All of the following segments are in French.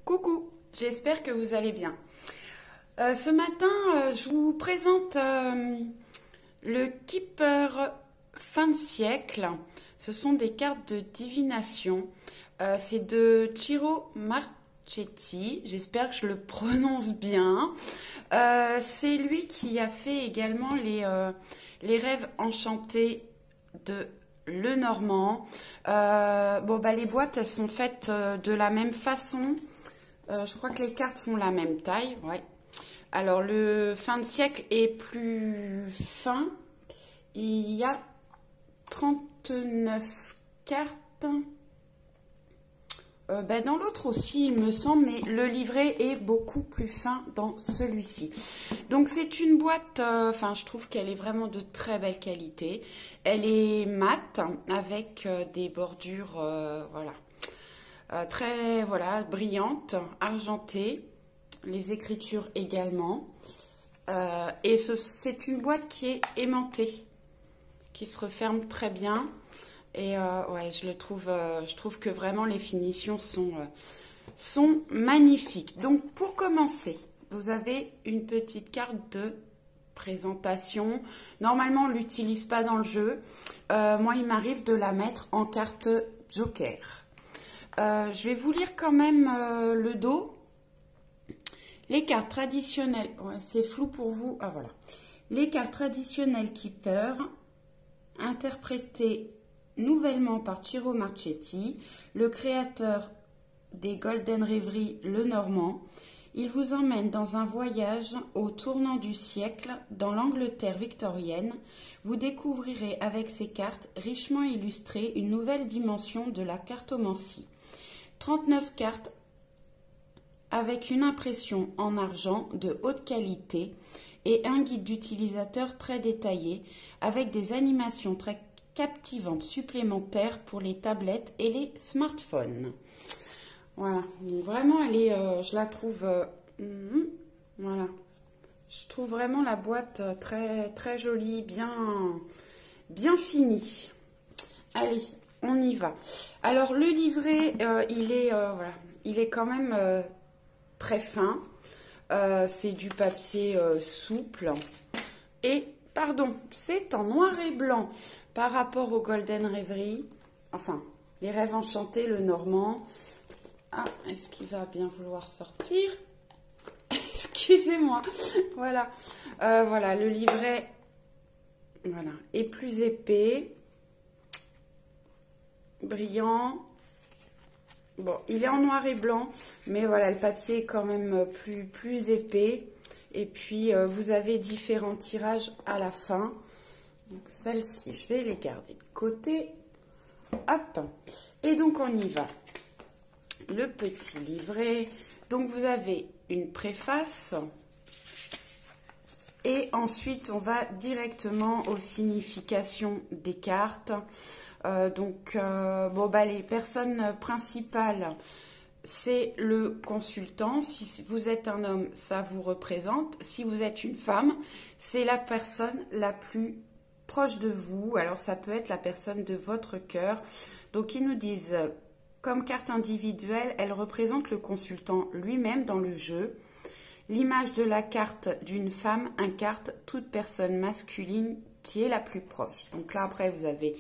Coucou, j'espère que vous allez bien. Ce matin, je vous présente le Keeper fin de siècle. Ce sont des cartes de divination. C'est de Ciro Marchetti. J'espère que je le prononce bien. C'est lui qui a fait également les rêves enchantés de Lenormand. Les boîtes, elles sont faites de la même façon. Je crois que les cartes font la même taille. Ouais. Alors, le fin de siècle est plus fin. Il y a 39 cartes. Dans l'autre aussi, il me semble, mais le livret est beaucoup plus fin dans celui-ci. Donc, c'est une boîte, je trouve qu'elle est vraiment de très belle qualité. Elle est mate, avec des bordures, très, brillantes, argentées. Les écritures également. Et c'est une boîte qui est aimantée, qui se referme très bien. Et je trouve que vraiment les finitions sont magnifiques. Donc pour commencer, vous avez une petite carte de présentation. Normalement, on ne l'utilise pas dans le jeu. Moi, il m'arrive de la mettre en carte joker. Je vais vous lire quand même le dos. Les cartes traditionnelles, c'est flou pour vous. Ah voilà. Les cartes traditionnelles Keeper, interprétées nouvellement par Ciro Marchetti, le créateur des Golden Rêveries Lenormand. Il vous emmène dans un voyage au tournant du siècle dans l'Angleterre victorienne. Vous découvrirez avec ces cartes richement illustrées une nouvelle dimension de la cartomancie. 39 cartes avec une impression en argent de haute qualité et un guide d'utilisateur très détaillé avec des animations très captivantes supplémentaires pour les tablettes et les smartphones. Voilà, donc vraiment elle est, je la trouve, voilà, je trouve vraiment la boîte très très jolie, bien finie. Allez, on y va. Alors le livret, il est quand même très fin. C'est du papier souple. Et, pardon, c'est en noir et blanc par rapport aux Golden Rêveries. Enfin, les rêves enchantés, Lenormand. Ah, est-ce qu'il va bien vouloir sortir? Excusez-moi. Voilà. Voilà, le livret est plus épais. Brillant. Bon, il est en noir et blanc, mais voilà, le papier est quand même plus épais. Et puis, vous avez différents tirages à la fin. Donc, celle-ci, je vais les garder de côté. Hop. Et donc, on y va. Le petit livret. Donc, vous avez une préface. Et ensuite, on va directement aux significations des cartes. Les personnes principales, c'est le consultant. Si vous êtes un homme, ça vous représente. Si vous êtes une femme, c'est la personne la plus proche de vous. Alors, ça peut être la personne de votre cœur. Donc, ils nous disent, comme carte individuelle, elle représente le consultant lui-même dans le jeu. L'image de la carte d'une femme incarne toute personne masculine qui est la plus proche. Donc là, après, vous avez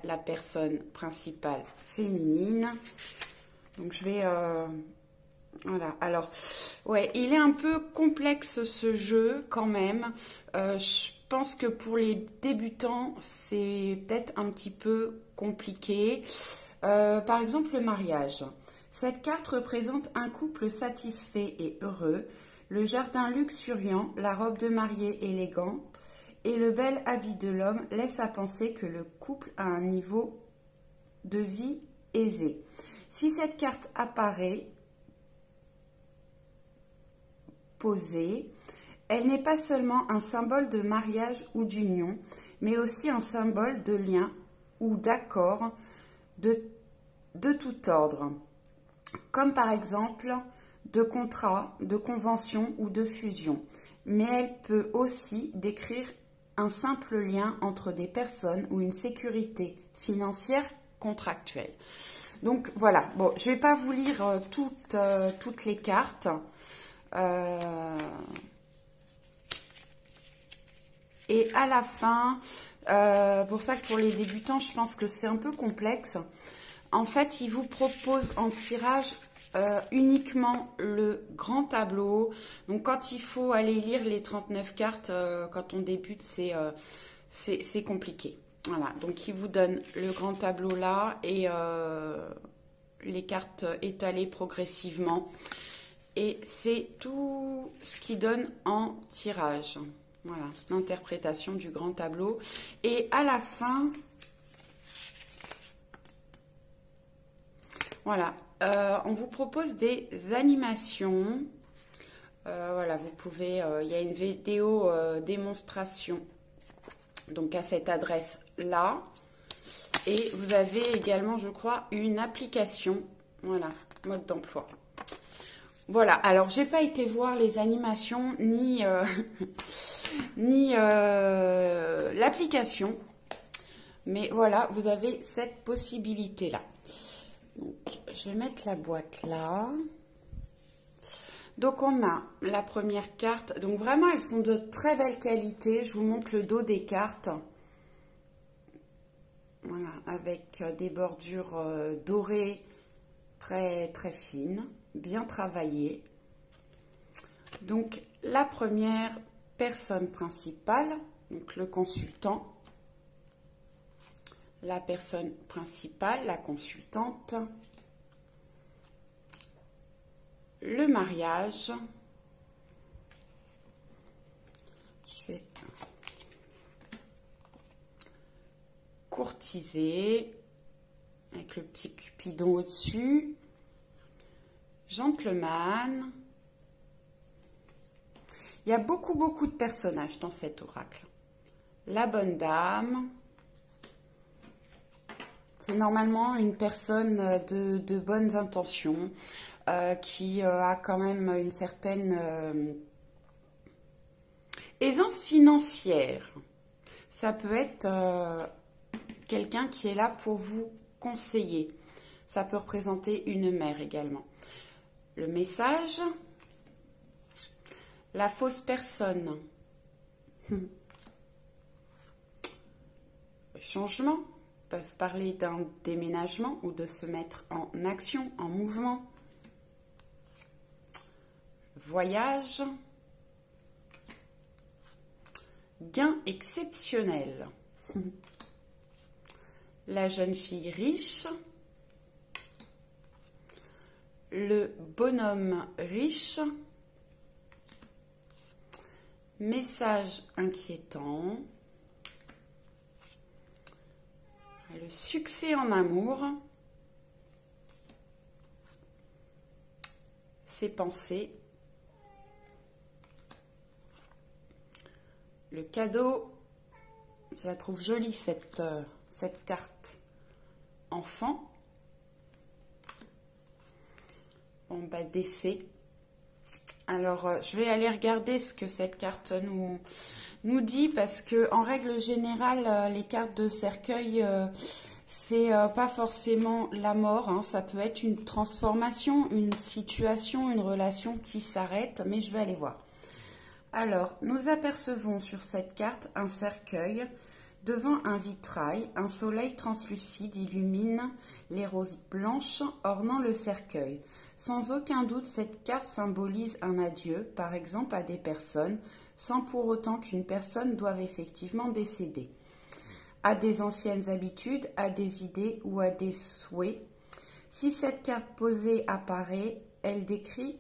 la personne principale féminine. Donc je vais voilà. Alors il est un peu complexe ce jeu quand même. Je pense que pour les débutants c'est peut-être un petit peu compliqué. Par exemple, le mariage. Cette carte représente un couple satisfait et heureux, le jardin luxuriant, la robe de mariée élégante et le bel habit de l'homme laissent à penser que le couple a un niveau de vie aisé. Si cette carte apparaît posée, elle n'est pas seulement un symbole de mariage ou d'union, mais aussi un symbole de lien ou d'accord de tout ordre, comme par exemple de contrat, de convention ou de fusion. Mais elle peut aussi décrire un simple lien entre des personnes ou une sécurité financière contractuelle. Donc voilà, bon, je ne vais pas vous lire toutes les cartes. Et à la fin, pour ça que pour les débutants, je pense que c'est un peu complexe. En fait, il vous propose en tirage uniquement le grand tableau. Donc quand il faut aller lire les 39 cartes, quand on débute, c'est compliqué. Voilà, donc il vous donne le grand tableau là et les cartes étalées progressivement. Et c'est tout ce qu'il donne en tirage. Voilà, l'interprétation du grand tableau. Et à la fin, voilà, on vous propose des animations. Voilà, vous pouvez, il y a une vidéo démonstration, donc à cette adresse-là. Et vous avez également, je crois, une application, voilà, mode d'emploi. Voilà, alors j'ai pas été voir les animations ni, ni l'application, mais voilà, vous avez cette possibilité-là. Donc, je vais mettre la boîte là. Donc, on a la première carte. Donc, vraiment, elles sont de très belle qualité. Je vous montre le dos des cartes. Voilà, avec des bordures dorées très, très fines, bien travaillées. Donc, la première personne principale, donc le consultant. La personne principale, la consultante. Le mariage. Je vais courtiser avec le petit cupidon au-dessus. Gentleman. Il y a beaucoup de personnages dans cet oracle. La bonne dame. C'est normalement une personne de bonnes intentions qui a quand même une certaine aisance financière. Ça peut être quelqu'un qui est là pour vous conseiller. Ça peut représenter une mère également. Le message, la fausse personne, le changement. Peuvent parler d'un déménagement ou de se mettre en action, en mouvement. Voyage. Gain exceptionnel. La jeune fille riche. Le bonhomme riche. Message inquiétant. Le succès en amour, ses pensées, le cadeau, je la trouve jolie cette carte enfant, bon bah décès. Alors je vais aller regarder ce que cette carte nous dit, parce que en règle générale les cartes de cercueil c'est pas forcément la mort, hein. Ça peut être une transformation, une situation, une relation qui s'arrête, mais je vais aller voir. Alors nous apercevons sur cette carte un cercueil devant un vitrail. Un soleil translucide illumine les roses blanches ornant le cercueil. Sans aucun doute, cette carte symbolise un adieu, par exemple à des personnes, sans pour autant qu'une personne doive effectivement décéder. À des anciennes habitudes, à des idées ou à des souhaits. Si cette carte posée apparaît, elle décrit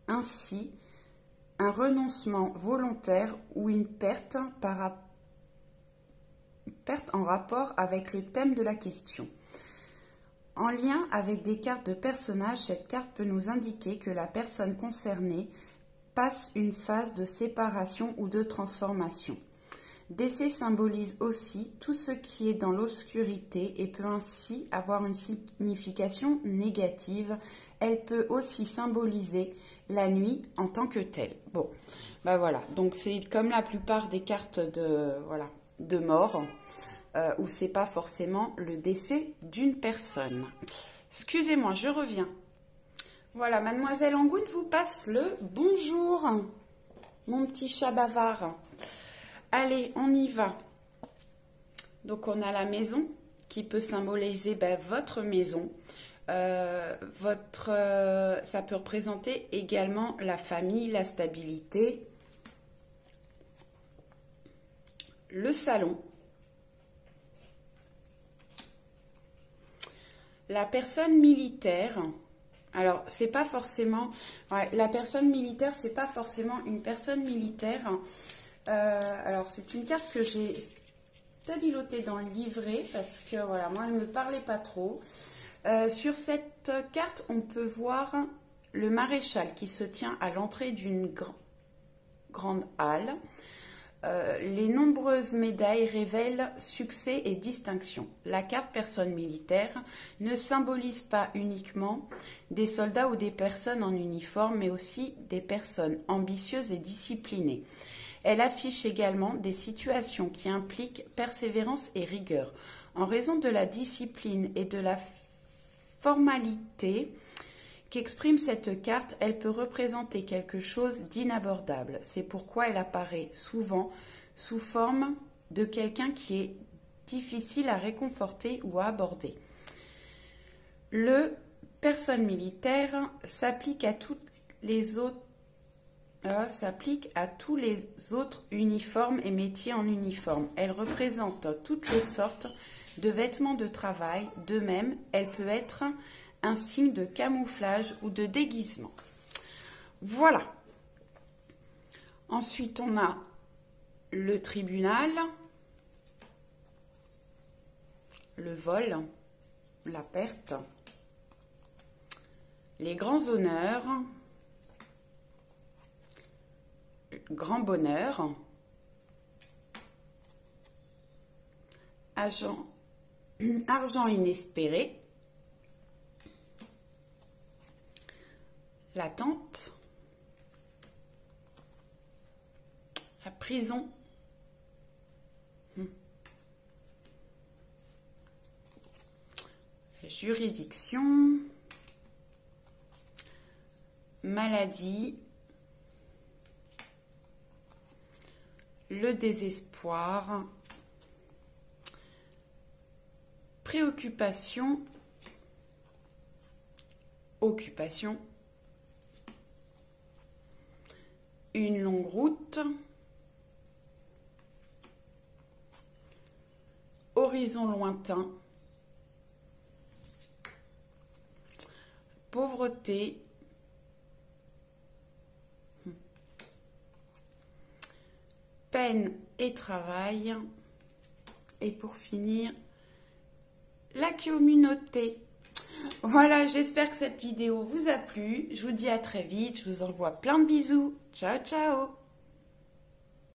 ainsi un renoncement volontaire ou une perte en rapport avec le thème de la question. En lien avec des cartes de personnages, cette carte peut nous indiquer que la personne concernée passe une phase de séparation ou de transformation. Décès symbolise aussi tout ce qui est dans l'obscurité et peut ainsi avoir une signification négative. Elle peut aussi symboliser la nuit en tant que telle. Bon, ben voilà, donc c'est comme la plupart des cartes de mort, où c'est pas forcément le décès d'une personne. Excusez-moi, je reviens. Voilà, Mademoiselle Angoune vous passe le bonjour, mon petit chat bavard. Allez, on y va. Donc, on a la maison qui peut symboliser votre maison. Ça peut représenter également la famille, la stabilité. Le salon. La personne militaire. Alors, c'est pas forcément... Ouais, la personne militaire, c'est pas forcément une personne militaire. Alors, c'est une carte que j'ai stabilotée dans le livret parce que, voilà, moi, elle ne me parlait pas trop. Sur cette carte, on peut voir le maréchal qui se tient à l'entrée d'une grande halle. Les nombreuses médailles révèlent succès et distinction. La carte personne militaire ne symbolise pas uniquement des soldats ou des personnes en uniforme, mais aussi des personnes ambitieuses et disciplinées. Elle affiche également des situations qui impliquent persévérance et rigueur. En raison de la discipline et de la formalité qu'exprime cette carte, elle peut représenter quelque chose d'inabordable. C'est pourquoi elle apparaît souvent sous forme de quelqu'un qui est difficile à réconforter ou à aborder. Le personne militaire s'applique à tous les autres uniformes et métiers en uniforme. Elle représente toutes les sortes de vêtements de travail. De même, elle peut être un signe de camouflage ou de déguisement. Voilà. Ensuite, on a le tribunal, le vol, la perte, les grands honneurs, le grand bonheur, argent inespéré, l'attente, la prison, la juridiction, maladie, le désespoir, préoccupation, occupation, une longue route, horizon lointain, pauvreté, peine et travail, et pour finir, la communauté. Voilà, j'espère que cette vidéo vous a plu. Je vous dis à très vite, je vous envoie plein de bisous. Ciao, ciao!